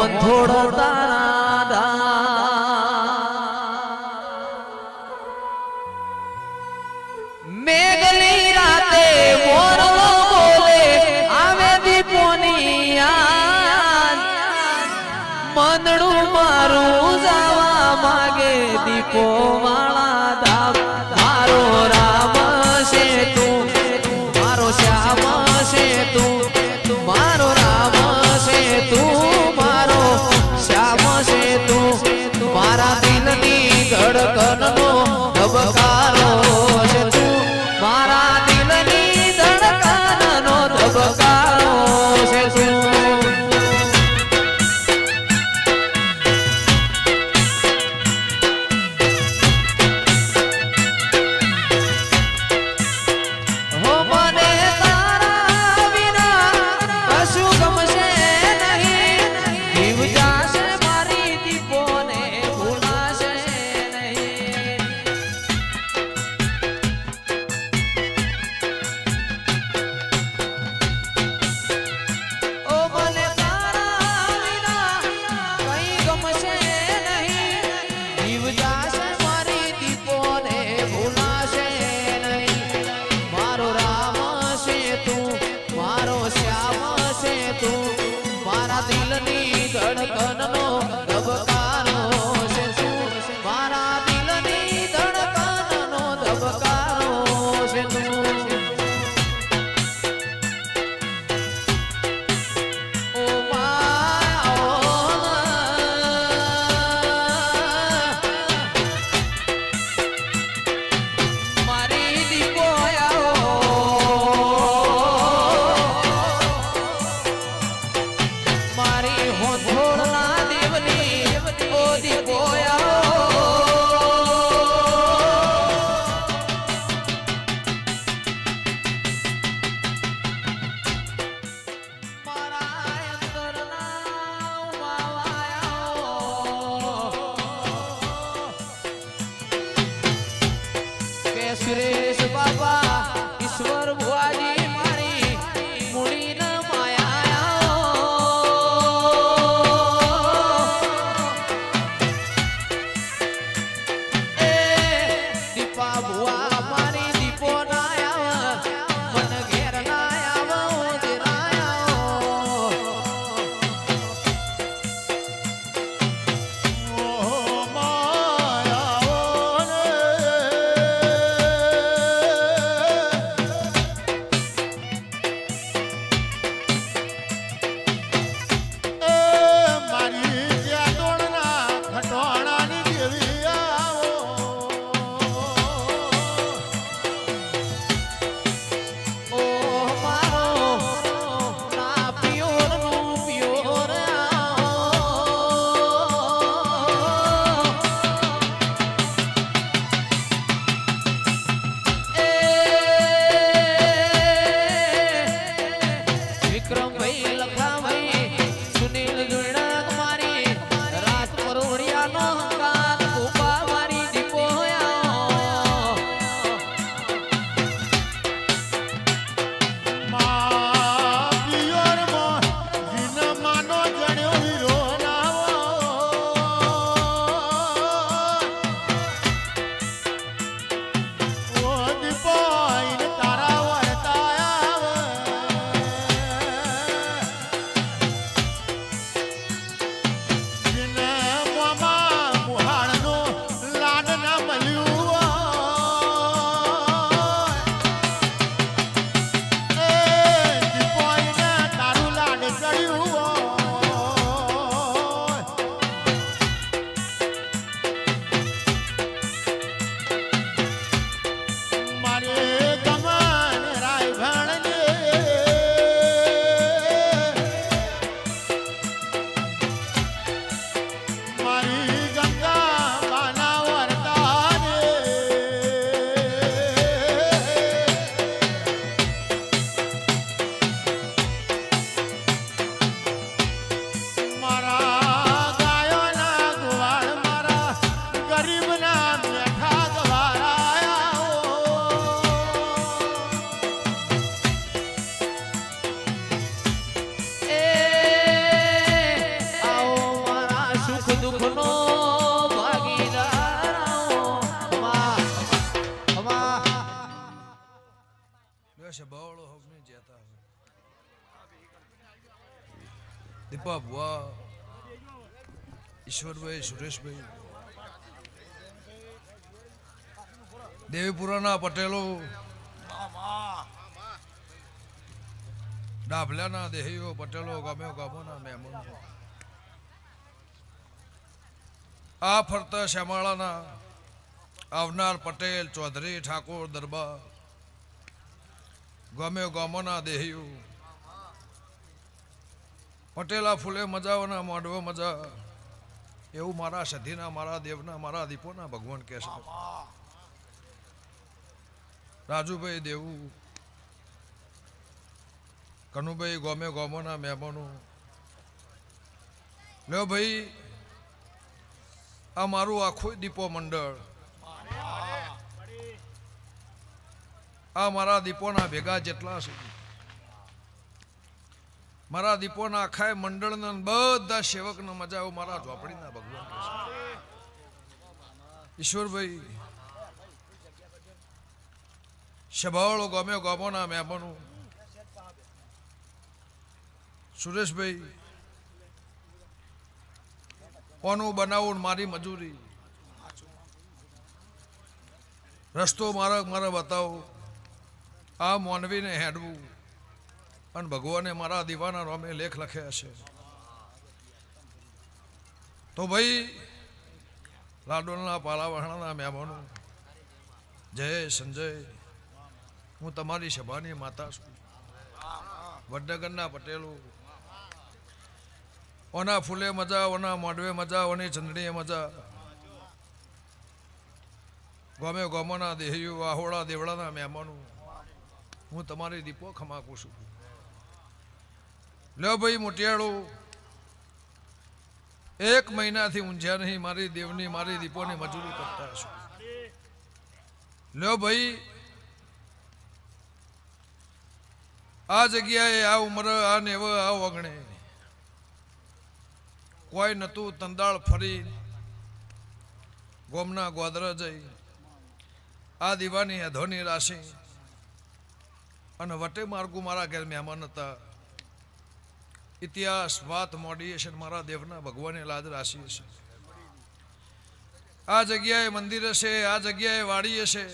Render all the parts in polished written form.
હોંથોડ તારા મેઘલી રાતે મોરલો બોલે આવે દીપોની મનડું મારું જવા માગે દીપો વાળા ધામ મારો રામ છે તું મારો શ્યામ છે તું મારો રામ છે તું મારો શ્યામ છે તું મારા દિલની ધડકનનો ધબકારો છે તું મારા દિલની ધડકનનો ધબકારો છે તું દિલની ધડકનનો ધબકારો છે તું મારા દિલની ધડકનનો ધબકારો છે તું ઓ મારી દીકો મારી હોંથોડના દેવની ઓ દીપોયા મારા અંતરના માવાયા કે સુરેશ બાબા ઈશ્વર ભુવાજી મારી મૂડીના દીપા ભુવા, ઈશ્વરભાઈ, સુરેશભાઈ, દેવીપુરાના પટેલો, ડાભલાના દેહીઓ પટેલો, ગામોના મહેમાનો, આ ફરતા શ્યામાળાના આવનાર પટેલ, ચૌધરી, ઠાકોર, દરબાર, ગામોના દેહીઓ, પટેલા ફૂલે મજાઓના મોઢવો મજા, એવું મારા સધીના, મારા દેવના, મારા દીપોના ભગવાન કહે છે. રાજુભાઈ દેવું, કનુભાઈ, ગામોના મહેમાનો, લ્યો ભાઈ, આ મારું આખું દીપો મંડળ, આ મારા દીપોના ભેગા જેટલા છે, મારા દીપોના આખા મંડળના બધા સેવકના મજા આવું મારા ઝોપડીના ભગવાન કહે છે. ઈશ્વરભાઈ, સભાવાળો, ગામોના મહેમાનો, સુરેશભાઈ, કોનું બનાવું મારી મજૂરી, રસ્તો મારા બતાવો, આ મોનવીને હેડવું, અને ભગવાને મારા દીવાના રોમે લેખ લખ્યા છે. તો ભાઈ, લાડોલના પાલાવહાણાના મહેમાનો, જય સંજય, હું તમારી સભાની માતા છું. વડનગરના પટેલો, ઓના ફૂલે મજા, ઓના મોઢવે મજા, ઓની ચંદડીએ મજા, ગામોના દેહીઓ, આહોળા દેવળાના મહેમાનો, હું તમારી દીપો ખમાકું છું. લ્યો ભાઈ મોટિયાળો, એક મહિનાથી ઊંઝ્યા નહીં, મારી દેવની, મારી દીપોની મજૂરી કરતા છો. લ્યો ભાઈ, આ જગ્યાએ, આ ઉંમર, આ નેવ, આ વગણે કોઈ નતું તંદાળ ફરી ગોમના ગોદરા જઈ આ દીવાની અધોની રાશિ અને વટે માર્ગુ મારા ઘેર મહેમાન હતા. ઇતિહાસ વાત મોડી હશે, મારા દેવના ભગવાને લાજ રાશિ હશે. આ જગ્યાએ મંદિર હશે, આ જગ્યાએ વાડી હશે,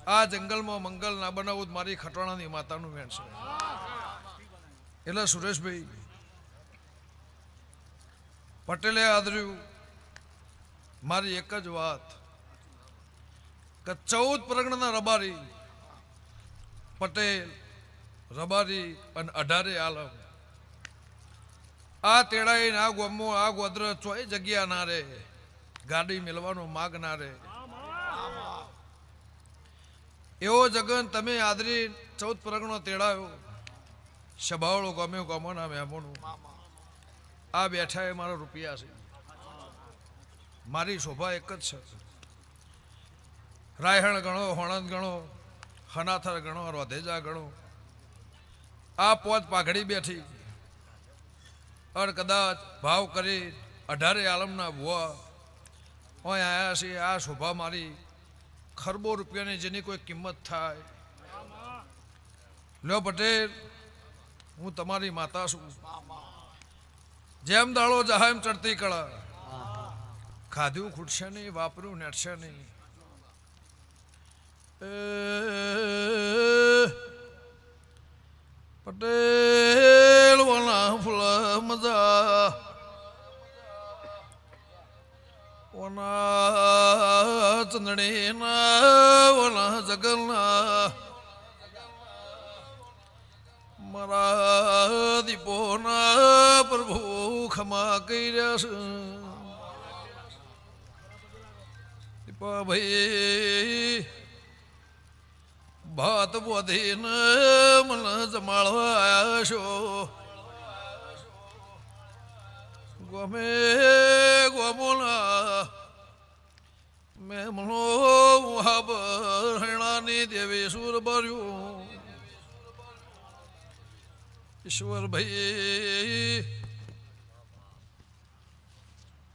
આ જંગલમાં મંગલ ના બનાવું મારી ખટવાણાની માતાનું વેણ છે. એટલે સુરેશભાઈ પટેલે આદર્યું મારી એક જ વાત કે 14 પરગણાના રબારી પટેલ, રબારી અને 18 આલમ, આ તેડાઈ આ ગોમો, આ ગોદર ચોય જગ્યા ના રે, ગાડી મેળવાનો માગ ના રે. એવો જગન તમે આદરી 14 પરગણો તેડાયો, સભાવાળો ગામોના મહેમાનો, આ બેઠા એ મારા રૂપિયા છે. મારી શોભા એક જ છે. રાયહણ ગણો, હોણંદ ગણો, હનાથર ગણો, રોધેજા ગણો, આ પોત પાઘડી બેઠી અને કદાચ ભાવ કરી 18 આલમના ભુવા ઓય આયા છે. આ શોભા મારી ખરબો રૂપિયાની જેની કોઈ કિંમત થાય. લ્યો પટેલ, હું તમારી માતા છું. જેમ દાળો જહા એમ ચડતી કળા, ખાધું ખૂટશે નહીં, વાપર્યું નેટશે નહીં. પટેલ વના ફૂલા મજા, વના ચંદણીના, વના જગલના, મારા દીપોના પ્રભુ ખમા કર્યા છે. દીપા ભાઈ ભાત બોધીને મને જમાડવા આવ્યા છો. ગોમોના મેમનો હાબરણાની દેવી સુર ભર્યું. ઈશ્વર ભાઈ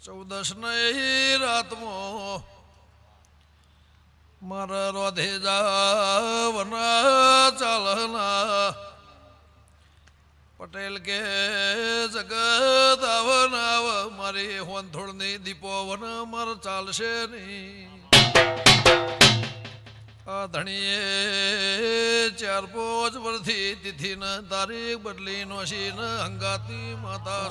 14 રાતમાં મારા રોધેજા વના ચાલના પટેલ કે જગત આવન આવ મારી હોનથોડની દીપો વન મર ચાલશે નહીં આ ધણીએ 4-5 વર્ષથી તિથિ ન તારીખ બદલી નો શી ન હંગાતી માતા